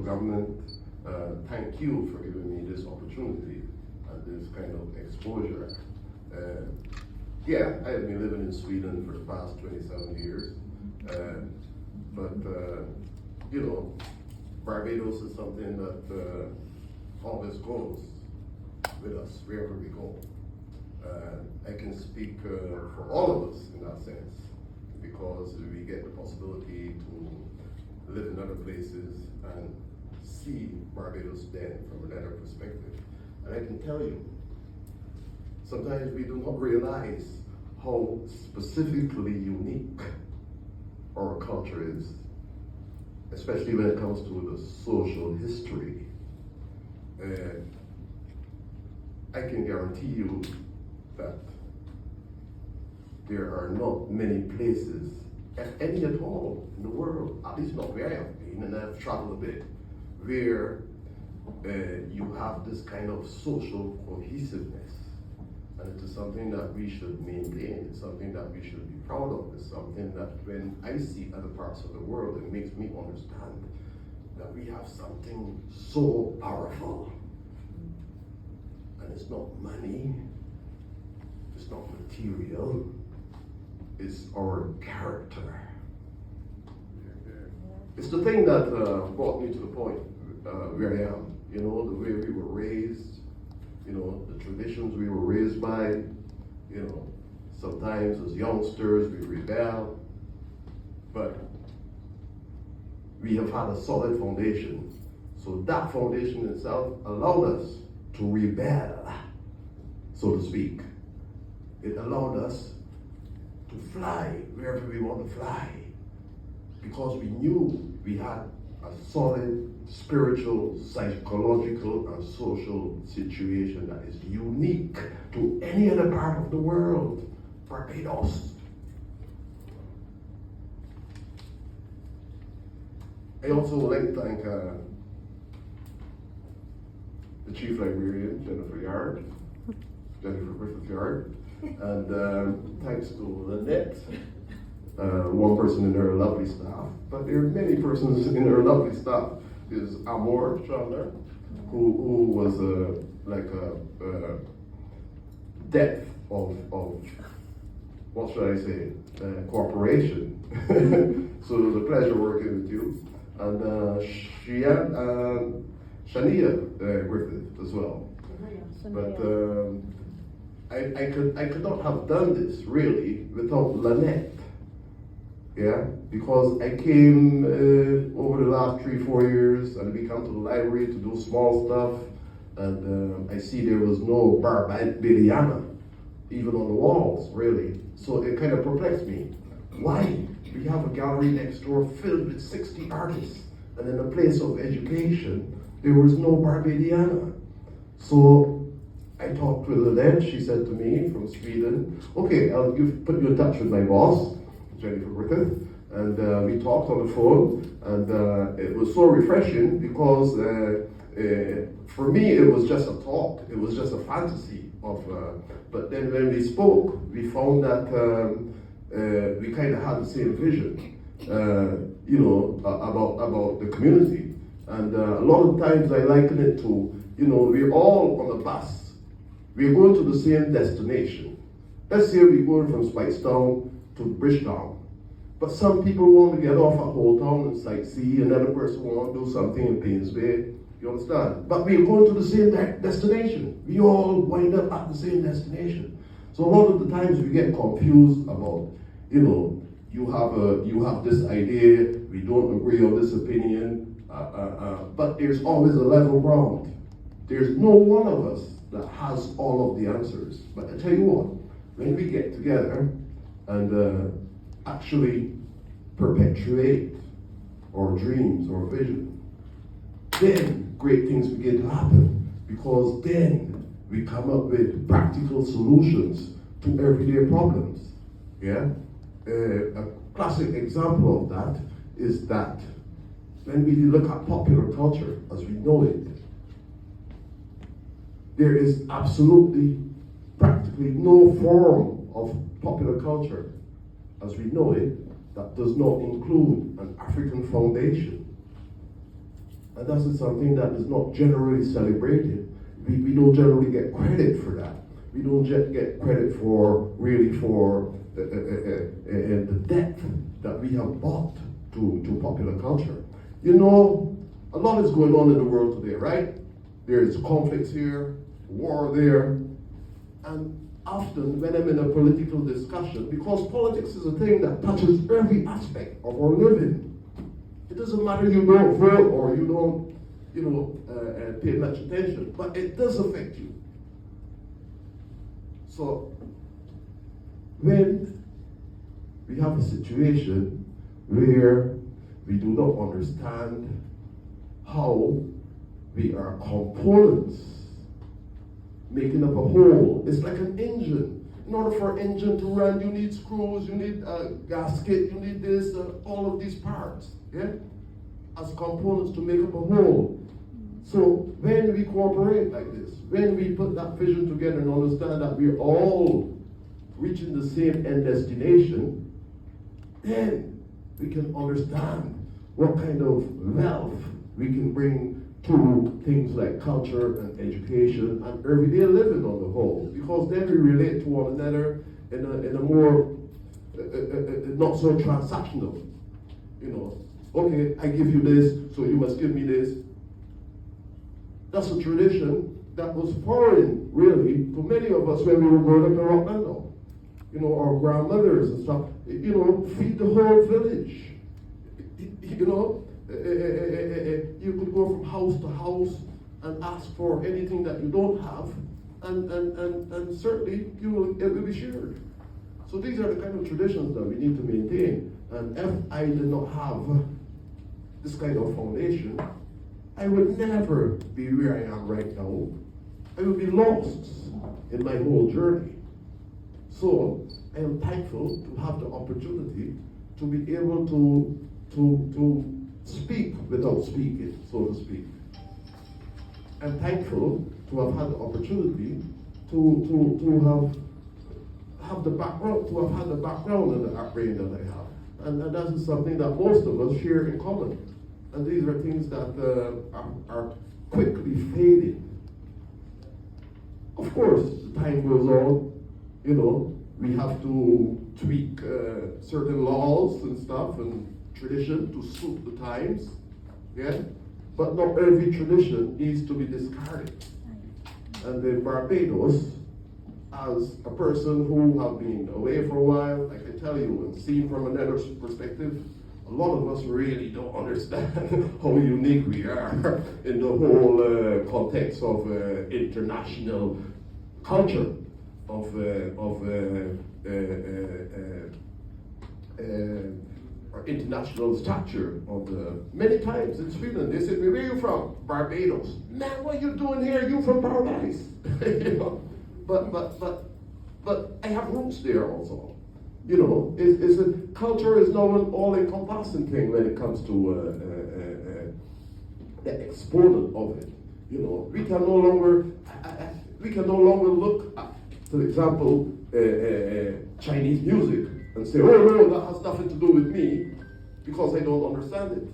government, thank you for giving me this opportunity and this kind of exposure. Yeah, I have been living in Sweden for the past 27 years, but you know, Barbados is something that always goes with us wherever we go. I can speak for all of us in that sense, because we get the possibility to live in other places and see Barbados then from another perspective. And I can tell you, sometimes we do not realize how specifically unique our culture is, especially when it comes to the social history. I can guarantee you that there are not many places, if any at all, in the world, at least not where I have been, and I've traveled a bit, where you have this kind of social cohesiveness. And it is something that we should maintain. It's something that we should be proud of. It's something that when I see other parts of the world, it makes me understand that we have something so powerful. And it's not money, it's not material, it's our character. It's the thing that brought me to the point where I am. You know, the way we were raised, you know, the traditions we were raised by, you know, sometimes as youngsters we rebel, but we have had a solid foundation. So that foundation itself allowed us to rebel, so to speak. It allowed us to fly wherever we want to fly, because we knew we had a solid spiritual, psychological, and social situation that is unique to any other part of the world. Barbados. I also would like to thank the Chief Librarian, Jennifer Griffith Yard, and thanks to Lanette, one person in her lovely staff, but there are many persons in her lovely staff. There's Amor Chandler, who was like a depth of what should I say, cooperation. So it was a pleasure working with you, and Shania Griffith as well. But I could not have done this really without Lanette. Yeah, because I came over the last 3-4 years, and we come to the library to do small stuff, and I see there was no Barbadiana even on the walls, really. So it kind of perplexed me. Why? We have a gallery next door filled with 60 artists, and in a place of education, there was no Barbadiana. So I talked with Lanette. She said to me from Sweden, okay, I'll put you in touch with my boss, Jennifer Griffith, and we talked on the phone, and it was so refreshing because for me it was just a talk, it was just a fantasy of, but then when we spoke, we found that we kind of had the same vision, you know, about the community, and a lot of times I liken it to, you know, we're all on a bus, we're going to the same destination. Let's say we're going from Speightstown to Bridgetown. But some people want to get off at Old Town and sightsee, another person want to do something in Paynes Bay. You understand? But we're going to the same destination. We all wind up at the same destination. So a lot of the times we get confused about, you know, you have this idea, we don't agree on this opinion, but there's always a level ground. There's no one of us that has all of the answers. But I tell you what, when we get together and actually perpetuate our dreams, our vision, then great things begin to happen, because then we come up with practical solutions to everyday problems. Yeah? A classic example of that is that when we look at popular culture as we know it, there is absolutely, practically no form of popular culture as we know it that does not include an African foundation. And that is something that is not generally celebrated. We don't generally get credit for that. We don't get credit for the depth that we have brought to popular culture. You know, a lot is going on in the world today, right? There's conflicts here, war there, and often when I'm in a political discussion, because politics is a thing that touches every aspect of our living. It doesn't matter you don't vote or you don't, pay much attention, but it does affect you. So when we have a situation where we do not understand how we are components making up a whole. It's like an engine. In order for an engine to run, you need screws, you need a gasket, you need this, all of these parts, yeah, as components to make up a whole. So when we cooperate like this, when we put that vision together and understand that we're all reaching the same end destination, then we can understand what kind of wealth we can bring to things like culture and education and everyday living on the whole. Because then we relate to one another in a more not so transactional. Okay, I give you this, so you must give me this. That's a tradition that was foreign, really, to many of us when we were growing up in Rockland. Our grandmothers and stuff, feed the whole village. You could go from house to house and ask for anything that you don't have, and certainly it will be shared. So these are the kind of traditions that we need to maintain. And if I did not have this kind of foundation, I would never be where I am right now. I would be lost in my whole journey. So I am thankful to have the opportunity to be able to speak without speaking, so to speak. I'm thankful to have had the opportunity to have the background, to have had the background and the upbringing that I have. And that is something that most of us share in common. And these are things that are quickly fading. Of course, the time goes on, we have to tweak certain laws and stuff and tradition to suit the times, yeah? But not every tradition needs to be discarded. And in Barbados, as a person who have been away for a while, I can tell you and seen from another perspective, a lot of us really don't understand how unique we are in the whole context of international culture, of international stature. Many times in Sweden, they said, "Where are you from?" "Barbados." "Man, what are you doing here? You from paradise?" But I have roots there also. Culture is now an all-encompassing thing when it comes to the exponent of it. We can no longer look at, for example, Chinese music and say, "Oh no, that has nothing to do with me because I don't understand it."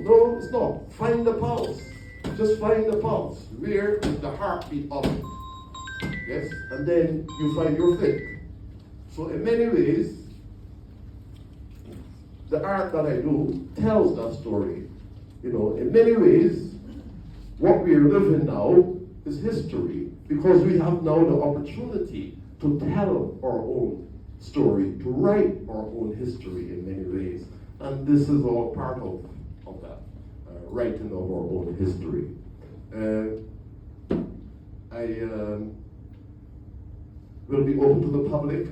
No, it's not. Find the pulse. Just find the pulse. Where is the heartbeat of it? Yes, and then you find your fit. So in many ways, the art that I do tells that story. In many ways, what we are living now is history, because we have now the opportunity to tell our own story, to write our own history in many ways. And this is all part of that, writing of our own history. I will be open to the public,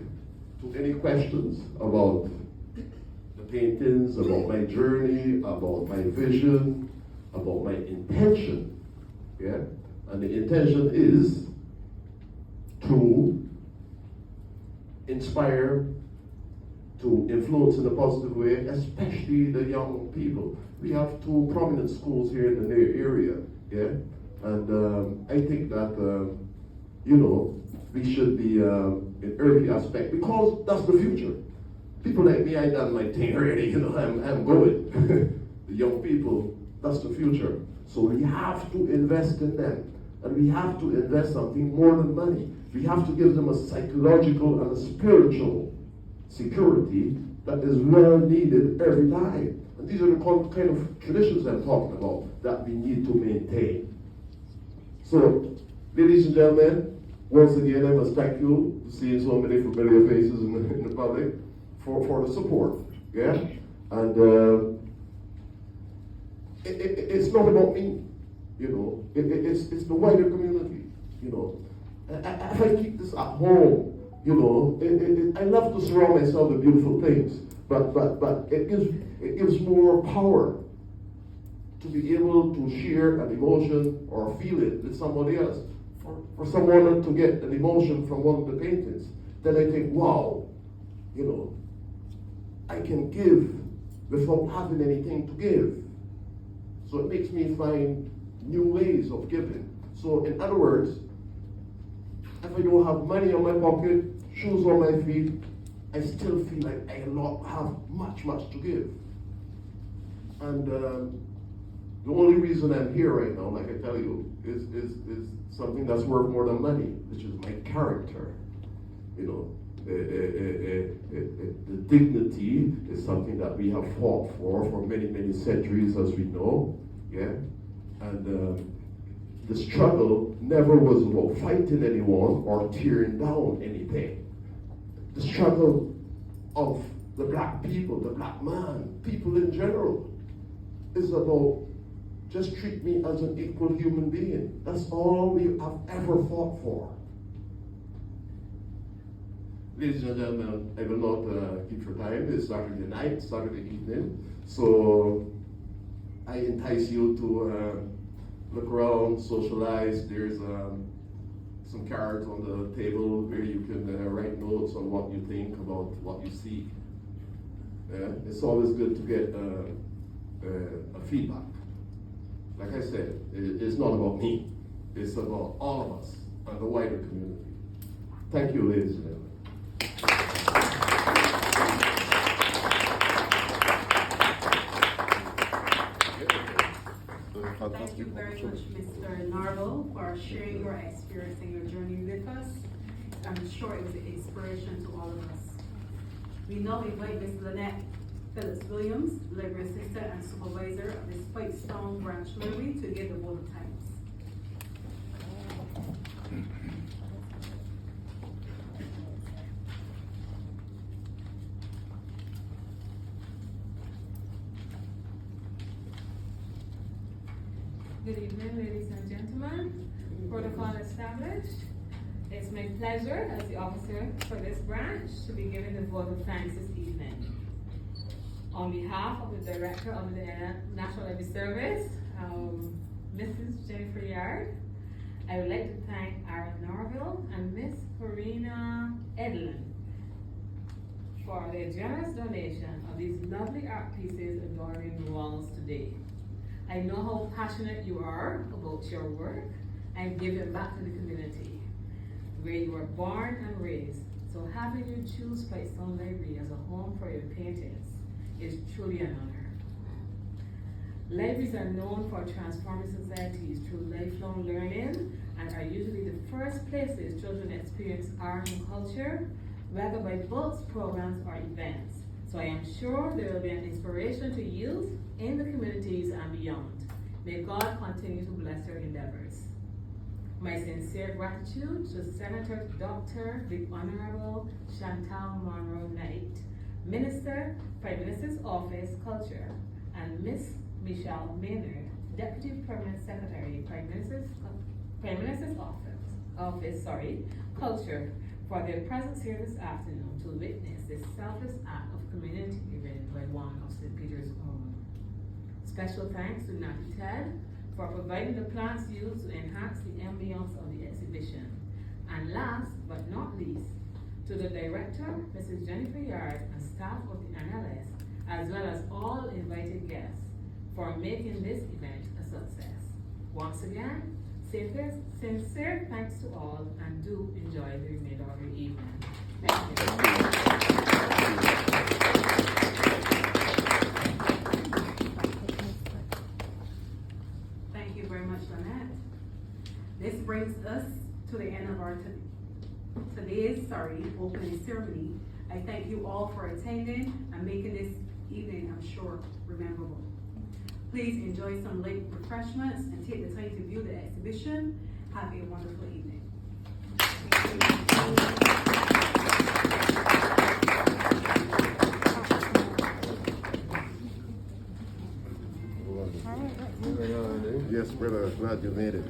to any questions about the paintings, about my journey, about my vision, about my intention. Yeah? And the intention is to inspire, to influence in a positive way, especially the young people. We have 2 prominent schools here in the area, yeah? And I think that, we should be in every aspect, because that's the future. People like me, I done my thing already, I'm going. The young people, That's the future. So we have to invest in them. And we have to invest something more than money. We have to give them a psychological and a spiritual security that is well needed every time. And these are the kind of traditions I'm talking about that we need to maintain. So, ladies and gentlemen, once again, I must thank you for seeing so many familiar faces in the public for the support. Yeah? And it's not about me, you know. It's the wider community, you know. If I keep this at home, you know, I love to surround myself with beautiful things, but it gives more power to be able to share an emotion or feel it with somebody else. For someone to get an emotion from one of the paintings, then I think, wow, you know, I can give without having anything to give. So it makes me find new ways of giving. So in other words, if I don't have money on my pocket, shoes on my feet, I still feel like I have much to give. And the only reason I'm here right now, like I tell you, is something that's worth more than money, which is my character. You know, the dignity is something that we have fought for many centuries, as we know. Yeah, and the struggle never was about fighting anyone or tearing down anything. The struggle of the black people, the black man, people in general, is about just treat me as an equal human being. That's all we have ever fought for. Ladies and gentlemen, I will not keep your time. It's Saturday night, Saturday evening. So I entice you to look around, socialize. There's some cards on the table where you can write notes on what you think about what you see. It's always good to get a feedback. Like I said, it's not about me. It's about all of us and the wider community. Thank you, ladies and gentlemen. Thank you very much, Mr. Norville, for sharing your experience and your journey with us. I'm sure it was an inspiration to all of us. We now invite Ms. Lanette Phillips, Library Assistant and Supervisor of the Speightstown Branch Library, to give the vote of thanks. Good evening, ladies and gentlemen. Protocol established. It's my pleasure as the officer for this branch to be giving the vote of thanks this evening. On behalf of the Director of the National Library Service, Mrs. Jennifer Yard, I would like to thank Aaron Norville and Miss Farina Edlin for their generous donation of these lovely art pieces adorning the walls today. I know how passionate you are about your work and giving back to the community where you were born and raised. So having you choose Speightstown Library as a home for your paintings is truly an honor. Libraries are known for transforming societies through lifelong learning and are usually the first places children experience art and culture, whether by books, programs, or events. So I am sure there will be an inspiration to youth in the communities and beyond. May God continue to bless your endeavors. My sincere gratitude to Senator Dr. the Honorable Chantal Monroe Knight, Minister, Prime Minister's Office, Culture, and Miss Michelle Maynard, Deputy Permanent Secretary, Prime Minister's Office, Culture, for their presence here this afternoon to witness this selfless act of community giving by one of St. Peter's own. Special thanks to Natty Ted for providing the plants used to enhance the ambience of the exhibition. And last but not least, to the Director, Mrs. Jennifer Yard, and staff of the NLS, as well as all invited guests, for making this event a success. Once again, sincere thanks to all, and do enjoy the remainder of your evening. Thank you. you very much, Lanette. This brings us to the end of our today's opening ceremony. I thank you all for attending and making this evening, I'm sure, rememberable. Please enjoy some late refreshments and take the time to view the exhibition. Have a wonderful evening. Yes, brother, glad you made it.